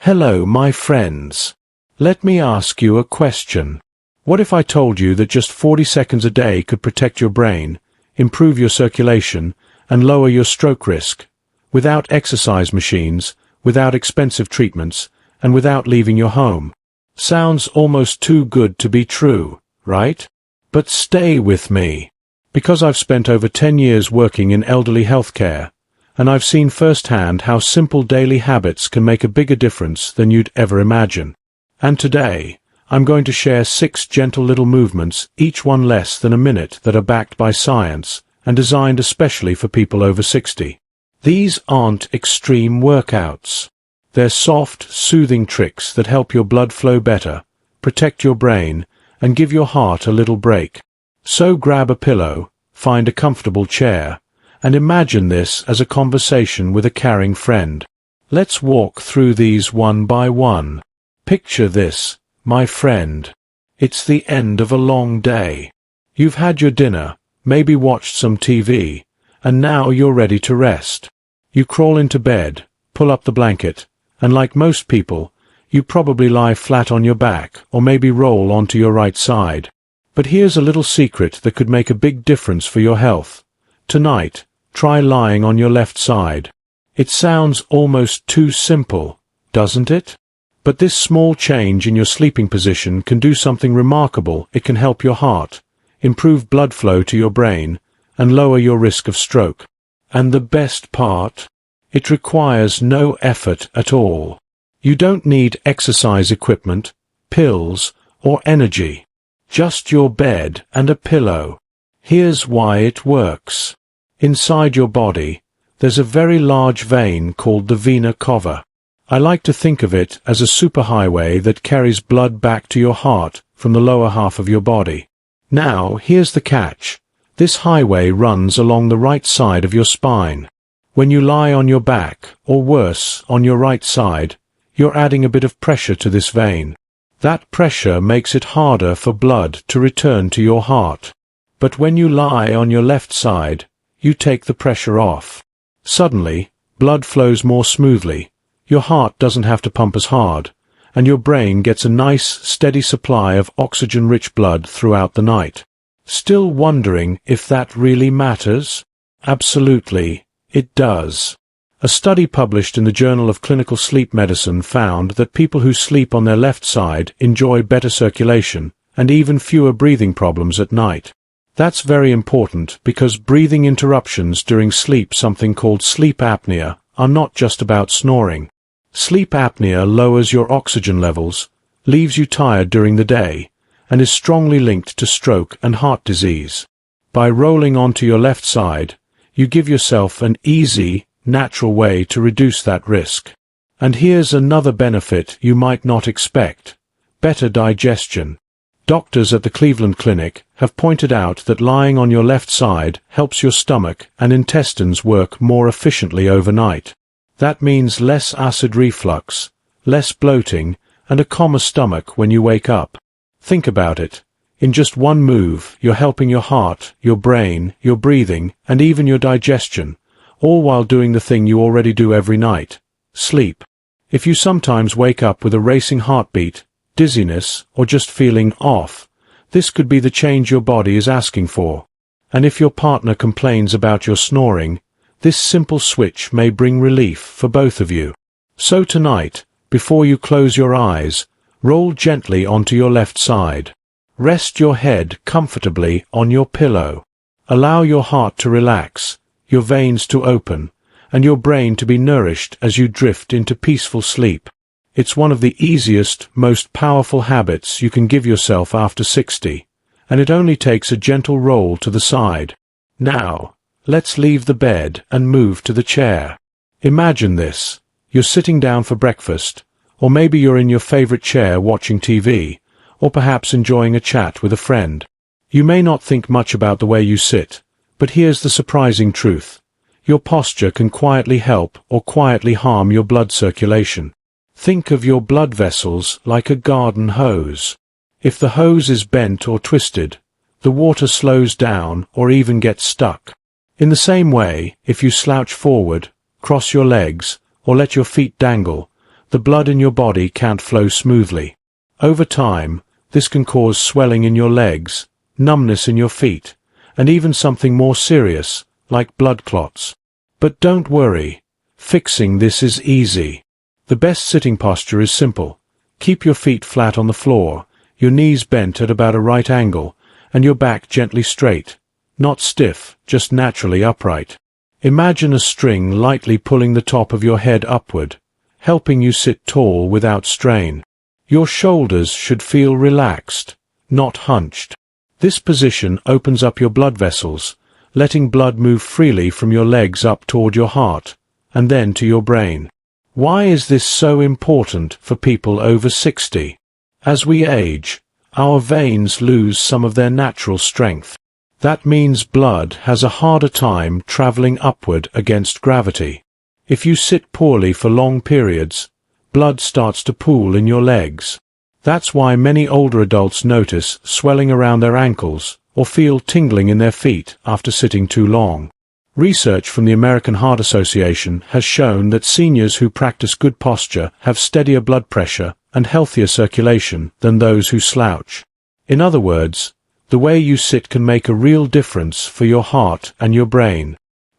Hello, my friends. Let me ask you a question. What if I told you that just 40 seconds a day could protect your brain, improve your circulation, and lower your stroke risk, without exercise machines, without expensive treatments, and without leaving your home? Sounds almost too good to be true, right? But stay with me. Because I've spent over 10 years working in elderly healthcare, and I've seen firsthand how simple daily habits can make a bigger difference than you'd ever imagine. And today, I'm going to share 6 gentle little movements, each one less than a minute, that are backed by science and designed especially for people over 60. These aren't extreme workouts. They're soft, soothing tricks that help your blood flow better, protect your brain, and give your heart a little break. So grab a pillow, find a comfortable chair, and imagine this as a conversation with a caring friend. Let's walk through these one by one. Picture this, my friend. It's the end of a long day. You've had your dinner, maybe watched some TV, and now you're ready to rest. You crawl into bed, pull up the blanket, and like most people, you probably lie flat on your back or maybe roll onto your right side. But here's a little secret that could make a big difference for your health. Tonight, try lying on your left side. It sounds almost too simple, doesn't it? But this small change in your sleeping position can do something remarkable. It can help your heart, improve blood flow to your brain, and lower your risk of stroke. And the best part? It requires no effort at all. You don't need exercise equipment, pills, or energy. Just your bed and a pillow. Here's why it works. Inside your body, there's a very large vein called the vena cava. I like to think of it as a superhighway that carries blood back to your heart from the lower half of your body. Now, here's the catch. This highway runs along the right side of your spine. When you lie on your back, or worse, on your right side, you're adding a bit of pressure to this vein. That pressure makes it harder for blood to return to your heart. But when you lie on your left side, you take the pressure off. Suddenly, blood flows more smoothly, your heart doesn't have to pump as hard, and your brain gets a nice, steady supply of oxygen-rich blood throughout the night. Still wondering if that really matters? Absolutely, it does. A study published in the Journal of Clinical Sleep Medicine found that people who sleep on their left side enjoy better circulation and even fewer breathing problems at night. That's very important because breathing interruptions during sleep, something called sleep apnea, are not just about snoring. Sleep apnea lowers your oxygen levels, leaves you tired during the day, and is strongly linked to stroke and heart disease. By rolling onto your left side, you give yourself an easy, natural way to reduce that risk. And here's another benefit you might not expect: better digestion. Doctors at the Cleveland Clinic have pointed out that lying on your left side helps your stomach and intestines work more efficiently overnight. That means less acid reflux, less bloating, and a calmer stomach when you wake up. Think about it. In just one move, you're helping your heart, your brain, your breathing, and even your digestion, all while doing the thing you already do every night: sleep. If you sometimes wake up with a racing heartbeat, dizziness, or just feeling off, this could be the change your body is asking for. And if your partner complains about your snoring, this simple switch may bring relief for both of you. So tonight, before you close your eyes, roll gently onto your left side. Rest your head comfortably on your pillow. Allow your heart to relax, your veins to open, and your brain to be nourished as you drift into peaceful sleep. It's one of the easiest, most powerful habits you can give yourself after 60, and it only takes a gentle roll to the side. Now, let's leave the bed and move to the chair. Imagine this. You're sitting down for breakfast, or maybe you're in your favorite chair watching TV, or perhaps enjoying a chat with a friend. You may not think much about the way you sit, but here's the surprising truth. Your posture can quietly help or quietly harm your blood circulation. Think of your blood vessels like a garden hose. If the hose is bent or twisted, the water slows down or even gets stuck. In the same way, if you slouch forward, cross your legs, or let your feet dangle, the blood in your body can't flow smoothly. Over time, this can cause swelling in your legs, numbness in your feet, and even something more serious, like blood clots. But don't worry, fixing this is easy. The best sitting posture is simple. Keep your feet flat on the floor, your knees bent at about a right angle, and your back gently straight, not stiff, just naturally upright. Imagine a string lightly pulling the top of your head upward, helping you sit tall without strain. Your shoulders should feel relaxed, not hunched. This position opens up your blood vessels, letting blood move freely from your legs up toward your heart, and then to your brain. Why is this so important for people over 60? As we age, our veins lose some of their natural strength. That means blood has a harder time traveling upward against gravity. If you sit poorly for long periods, blood starts to pool in your legs. That's why many older adults notice swelling around their ankles or feel tingling in their feet after sitting too long. Research from the American Heart Association has shown that seniors who practice good posture have steadier blood pressure and healthier circulation than those who slouch. In other words, the way you sit can make a real difference for your heart and your brain.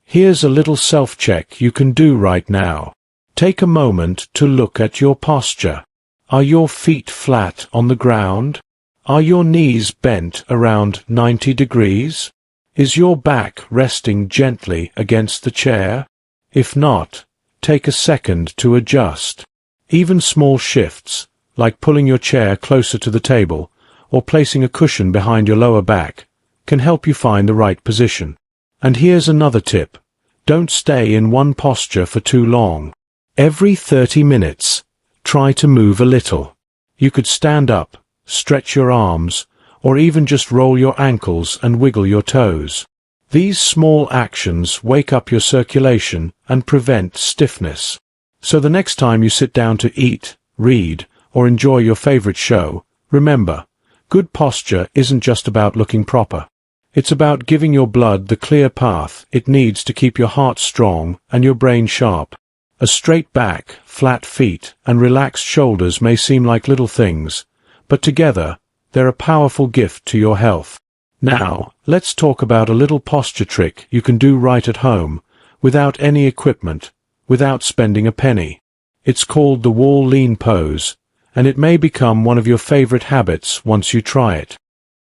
Here's a little self-check you can do right now. Take a moment to look at your posture. Are your feet flat on the ground? Are your knees bent around 90 degrees? Is your back resting gently against the chair? If not, take a second to adjust. Even small shifts, like pulling your chair closer to the table or placing a cushion behind your lower back, can help you find the right position. And here's another tip. Don't stay in one posture for too long. Every 30 minutes, try to move a little. You could stand up, stretch your arms, or even just roll your ankles and wiggle your toes. These small actions wake up your circulation and prevent stiffness. So the next time you sit down to eat, read, or enjoy your favorite show, remember, good posture isn't just about looking proper. It's about giving your blood the clear path it needs to keep your heart strong and your brain sharp. A straight back, flat feet, and relaxed shoulders may seem like little things, but together, they're a powerful gift to your health. Now, let's talk about a little posture trick you can do right at home, without any equipment, without spending a penny. It's called the wall lean pose, and it may become one of your favorite habits once you try it.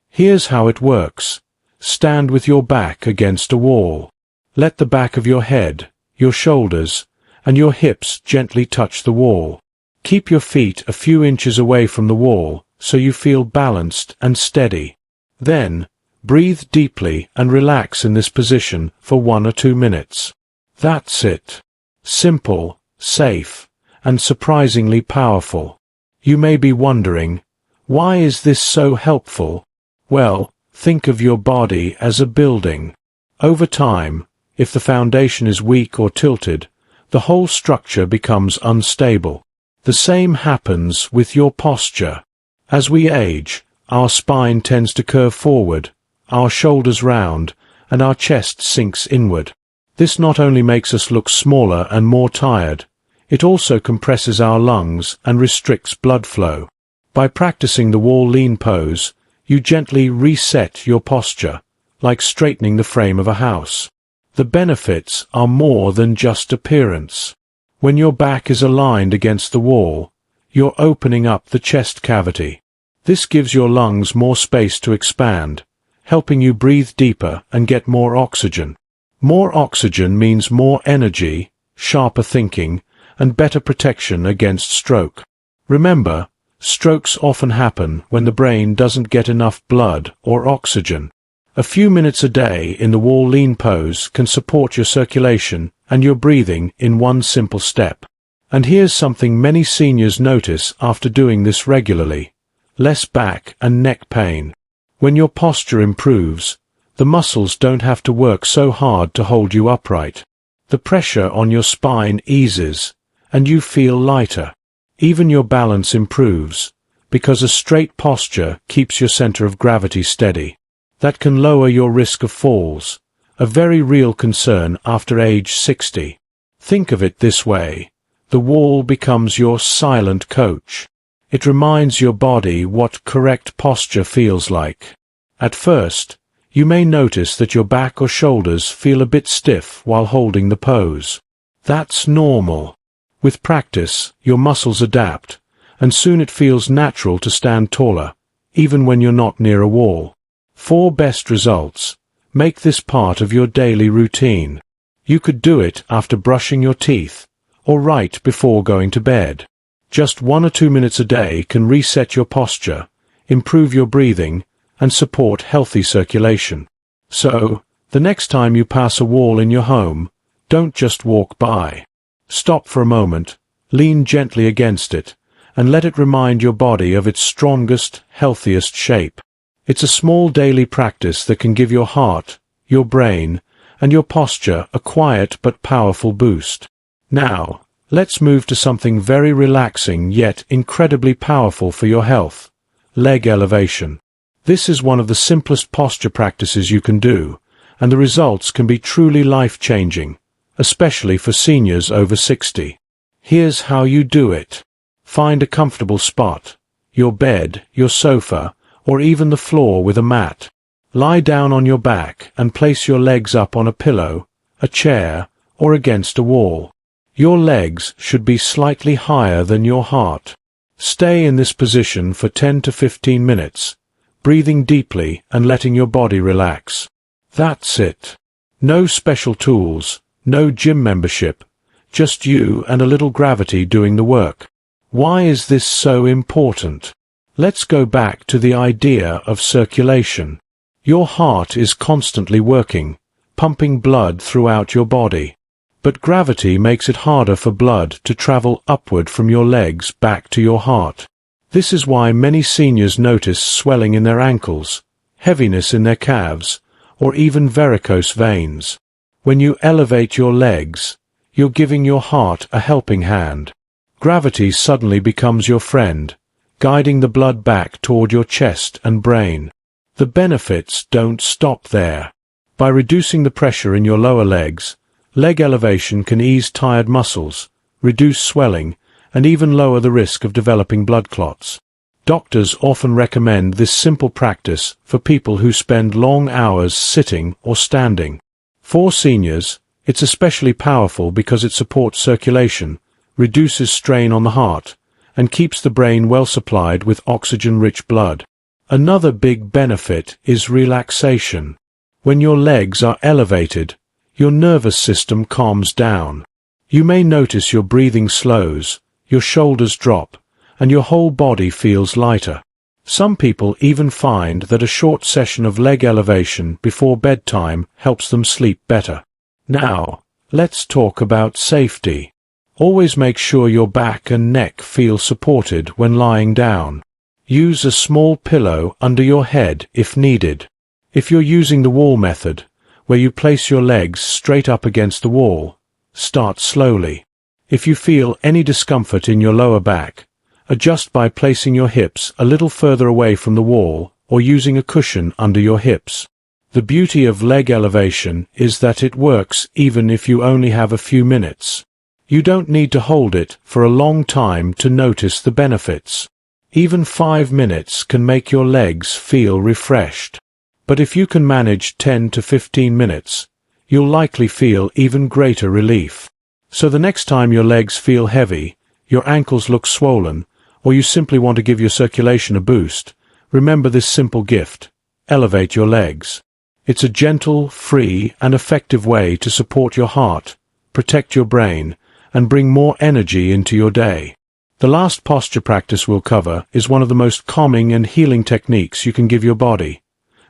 Here's how it works. Stand with your back against a wall. Let the back of your head, your shoulders, and your hips gently touch the wall. Keep your feet a few inches away from the wall so you feel balanced and steady. Then, breathe deeply and relax in this position for 1 or 2 minutes. That's it. Simple, safe, and surprisingly powerful. You may be wondering, why is this so helpful? Well, think of your body as a building. Over time, if the foundation is weak or tilted, the whole structure becomes unstable. The same happens with your posture. As we age, our spine tends to curve forward, our shoulders round, and our chest sinks inward. This not only makes us look smaller and more tired, it also compresses our lungs and restricts blood flow. By practicing the wall lean pose, you gently reset your posture, like straightening the frame of a house. The benefits are more than just appearance. When your back is aligned against the wall, you're opening up the chest cavity. This gives your lungs more space to expand, helping you breathe deeper and get more oxygen. More oxygen means more energy, sharper thinking, and better protection against stroke. Remember, strokes often happen when the brain doesn't get enough blood or oxygen. A few minutes a day in the wall lean pose can support your circulation and your breathing in one simple step. And here's something many seniors notice after doing this regularly: less back and neck pain. When your posture improves, the muscles don't have to work so hard to hold you upright. The pressure on your spine eases, and you feel lighter. Even your balance improves, because a straight posture keeps your center of gravity steady. That can lower your risk of falls, a very real concern after age 60. Think of it this way: The wall becomes your silent coach. It reminds your body what correct posture feels like. At first, you may notice that your back or shoulders feel a bit stiff while holding the pose. That's normal. With practice, your muscles adapt, and soon it feels natural to stand taller, even when you're not near a wall. For best results, make this part of your daily routine. You could do it after brushing your teeth, or right before going to bed. Just 1 or 2 minutes a day can reset your posture, improve your breathing, and support healthy circulation. So, the next time you pass a wall in your home, don't just walk by. Stop for a moment, lean gently against it, and let it remind your body of its strongest, healthiest shape. It's a small daily practice that can give your heart, your brain, and your posture a quiet but powerful boost. Now, let's move to something very relaxing yet incredibly powerful for your health: leg elevation. This is one of the simplest posture practices you can do, and the results can be truly life-changing, especially for seniors over 60. Here's how you do it. Find a comfortable spot: your bed, your sofa, or even the floor with a mat. Lie down on your back and place your legs up on a pillow, a chair, or against a wall. Your legs should be slightly higher than your heart. Stay in this position for 10 to 15 minutes, breathing deeply and letting your body relax. That's it. No special tools, no gym membership, just you and a little gravity doing the work. Why is this so important? Let's go back to the idea of circulation. Your heart is constantly working, pumping blood throughout your body. But gravity makes it harder for blood to travel upward from your legs back to your heart. This is why many seniors notice swelling in their ankles, heaviness in their calves, or even varicose veins. When you elevate your legs, you're giving your heart a helping hand. Gravity suddenly becomes your friend, guiding the blood back toward your chest and brain. The benefits don't stop there. By reducing the pressure in your lower legs, leg elevation can ease tired muscles, reduce swelling, and even lower the risk of developing blood clots. Doctors often recommend this simple practice for people who spend long hours sitting or standing. For seniors, it's especially powerful because it supports circulation, reduces strain on the heart, and keeps the brain well supplied with oxygen-rich blood. Another big benefit is relaxation. When your legs are elevated, your nervous system calms down. You may notice your breathing slows, your shoulders drop, and your whole body feels lighter. Some people even find that a short session of leg elevation before bedtime helps them sleep better. Now, let's talk about safety. Always make sure your back and neck feel supported when lying down. Use a small pillow under your head if needed. If you're using the wall method, where you place your legs straight up against the wall, start slowly. If you feel any discomfort in your lower back, adjust by placing your hips a little further away from the wall or using a cushion under your hips. The beauty of leg elevation is that it works even if you only have a few minutes. You don't need to hold it for a long time to notice the benefits. Even 5 minutes can make your legs feel refreshed. But if you can manage 10 to 15 minutes, you'll likely feel even greater relief. So the next time your legs feel heavy, your ankles look swollen, or you simply want to give your circulation a boost, remember this simple gift: elevate your legs. It's a gentle, free, and effective way to support your heart, protect your brain, and bring more energy into your day. The last posture practice we'll cover is one of the most calming and healing techniques you can give your body: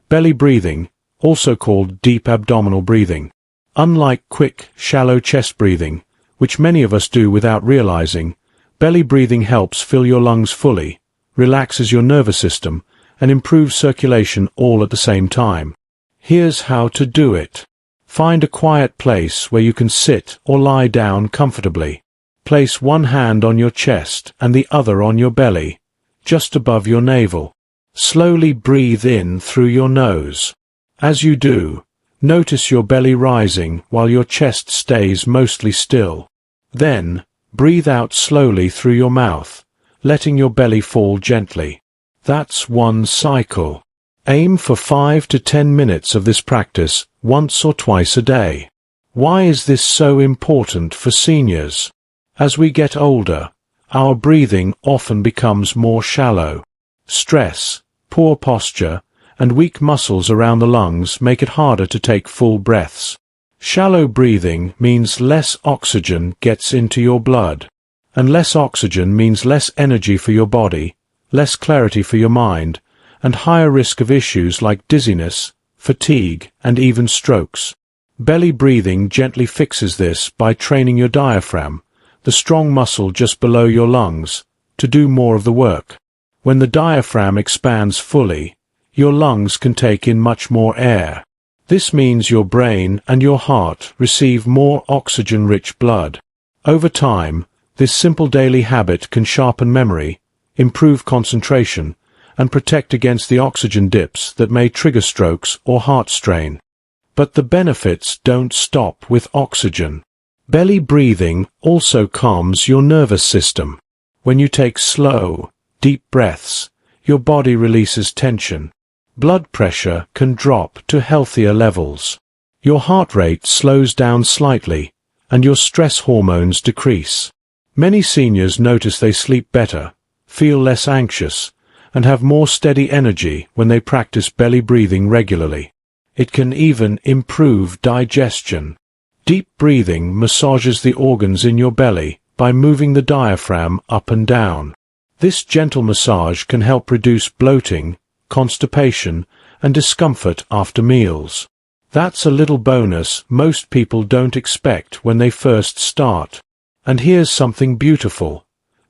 belly breathing, also called deep abdominal breathing. Unlike quick, shallow chest breathing, which many of us do without realizing, belly breathing helps fill your lungs fully, relaxes your nervous system, and improves circulation all at the same time. Here's how to do it. Find a quiet place where you can sit or lie down comfortably. Place one hand on your chest and the other on your belly, just above your navel. Slowly breathe in through your nose. As you do, notice your belly rising while your chest stays mostly still. Then, Breathe out slowly through your mouth, letting your belly fall gently. That's one cycle. Aim for 5 to 10 minutes of this practice once or twice a day. Why is this so important for seniors? As we get older, our breathing often becomes more shallow. Stress, poor posture, and weak muscles around the lungs make it harder to take full breaths. Shallow breathing means less oxygen gets into your blood, and less oxygen means less energy for your body, less clarity for your mind, and higher risk of issues like dizziness, fatigue, and even strokes. Belly breathing gently fixes this by training your diaphragm, the strong muscle just below your lungs, to do more of the work. When the diaphragm expands fully, your lungs can take in much more air. This means your brain and your heart receive more oxygen-rich blood. Over time, this simple daily habit can sharpen memory, improve concentration, and protect against the oxygen dips that may trigger strokes or heart strain. But the benefits don't stop with oxygen. Belly breathing also calms your nervous system. When you take slow, deep breaths, your body releases tension. Blood pressure can drop to healthier levels. Your heart rate slows down slightly, and your stress hormones decrease. Many seniors notice they sleep better, feel less anxious, and have more steady energy when they practice belly breathing regularly. It can even improve digestion. Deep breathing massages the organs in your belly by moving the diaphragm up and down. This gentle massage can help reduce bloating, constipation, and discomfort after meals. That's a little bonus most people don't expect when they first start. And here's something beautiful.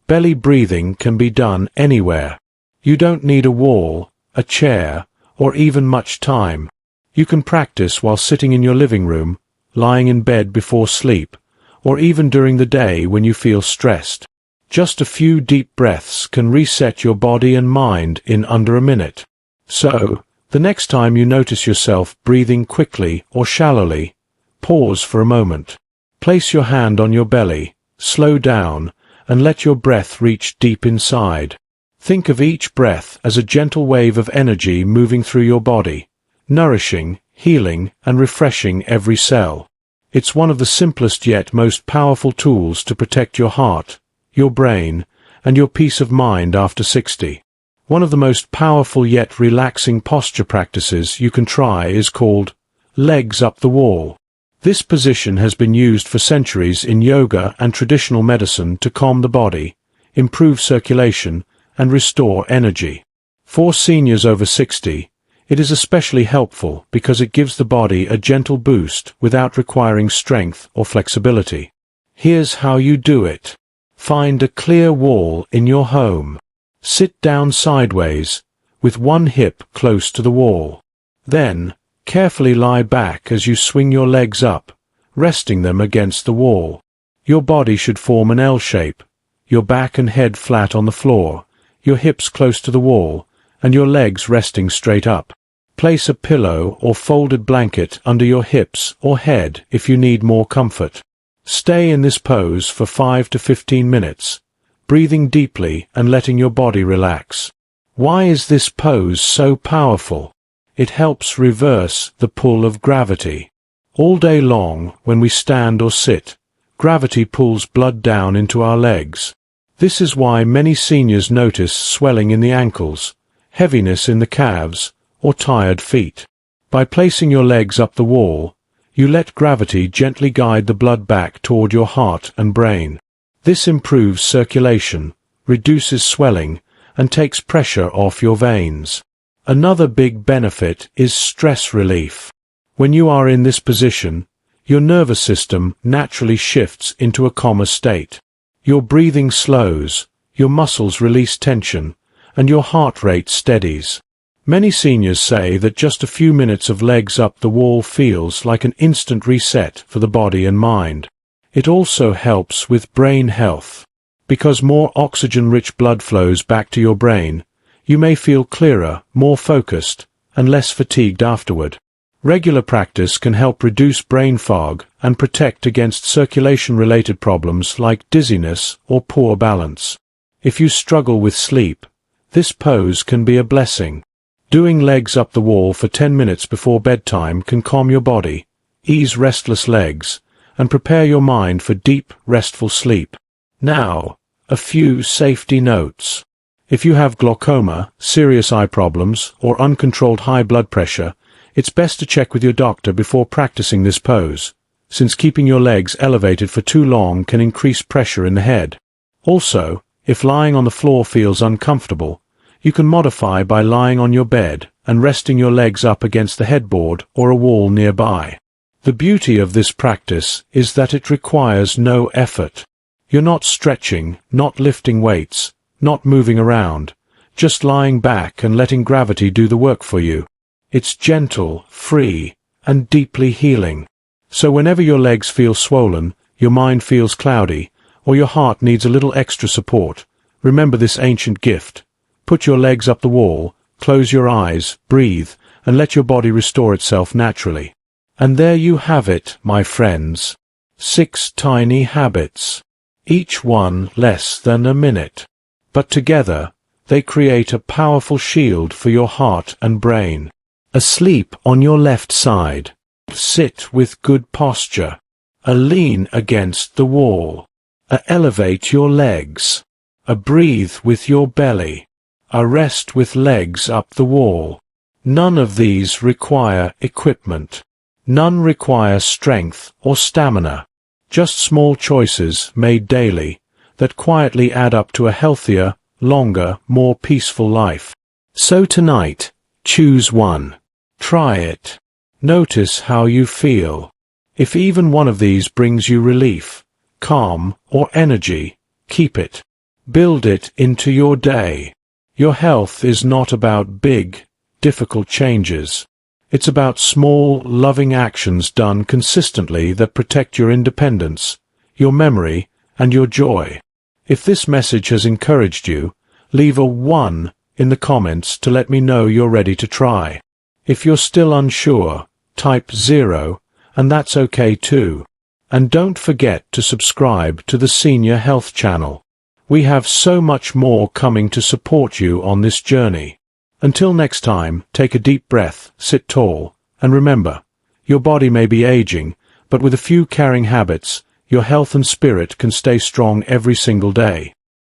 Belly breathing can be done anywhere. You don't need a wall, a chair, or even much time. You can practice while sitting in your living room, lying in bed before sleep, or even during the day when you feel stressed. Just a few deep breaths can reset your body and mind in under a minute. So, the next time you notice yourself breathing quickly or shallowly, pause for a moment. Place your hand on your belly, slow down, and let your breath reach deep inside. Think of each breath as a gentle wave of energy moving through your body, nourishing, healing, and refreshing every cell. It's one of the simplest yet most powerful tools to protect your heart, your brain, and your peace of mind after 60. One of the most powerful yet relaxing posture practices you can try is called legs up the wall. This position has been used for centuries in yoga and traditional medicine to calm the body, improve circulation, and restore energy. For seniors over 60, it is especially helpful because it gives the body a gentle boost without requiring strength or flexibility. Here's how you do it. Find a clear wall in your home. Sit down sideways, with one hip close to the wall. Then, carefully lie back as you swing your legs up, resting them against the wall. Your body should form an L shape, your back and head flat on the floor, your hips close to the wall, and your legs resting straight up. Place a pillow or folded blanket under your hips or head if you need more comfort. Stay in this pose for 5 to 15 minutes, breathing deeply and letting your body relax. Why is this pose so powerful? It helps reverse the pull of gravity. All day long, when we stand or sit, gravity pulls blood down into our legs. This is why many seniors notice swelling in the ankles, heaviness in the calves, or tired feet. By placing your legs up the wall, you let gravity gently guide the blood back toward your heart and brain. This improves circulation, reduces swelling, and takes pressure off your veins. Another big benefit is stress relief. When you are in this position, your nervous system naturally shifts into a calmer state. Your breathing slows, your muscles release tension, and your heart rate steadies. Many seniors say that just a few minutes of legs up the wall feels like an instant reset for the body and mind. It also helps with brain health. Because more oxygen-rich blood flows back to your brain, you may feel clearer, more focused, and less fatigued afterward. Regular practice can help reduce brain fog and protect against circulation-related problems like dizziness or poor balance. If you struggle with sleep, this pose can be a blessing. Doing legs up the wall for 10 minutes before bedtime can calm your body, ease restless legs, and prepare your mind for deep, restful sleep. Now, a few safety notes. If you have glaucoma, serious eye problems, or uncontrolled high blood pressure, it's best to check with your doctor before practicing this pose, since keeping your legs elevated for too long can increase pressure in the head. Also, if lying on the floor feels uncomfortable, you can modify by lying on your bed and resting your legs up against the headboard or a wall nearby. The beauty of this practice is that it requires no effort. You're not stretching, not lifting weights, not moving around, just lying back and letting gravity do the work for you. It's gentle, free, and deeply healing. So whenever your legs feel swollen, your mind feels cloudy, or your heart needs a little extra support, remember this ancient gift. Put your legs up the wall, close your eyes, breathe, and let your body restore itself naturally. And there you have it, my friends. 6 tiny habits. Each one less than a minute. But together, they create a powerful shield for your heart and brain. A sleep on your left side. Sit with good posture. A lean against the wall. A elevate your legs. A breathe with your belly. A rest with legs up the wall. None of these require equipment. None require strength or stamina. Just small choices made daily that quietly add up to a healthier, longer, more peaceful life. So tonight, choose one. Try it. Notice how you feel. If even one of these brings you relief, calm, or energy, keep it. Build it into your day. Your health is not about big, difficult changes. It's about small, loving actions done consistently that protect your independence, your memory, and your joy. If this message has encouraged you, leave a 1 in the comments to let me know you're ready to try. If you're still unsure, type 0, and that's okay too. And don't forget to subscribe to the Senior Health channel. We have so much more coming to support you on this journey. Until next time, take a deep breath, sit tall, and remember, your body may be aging, but with a few caring habits, your health and spirit can stay strong every single day.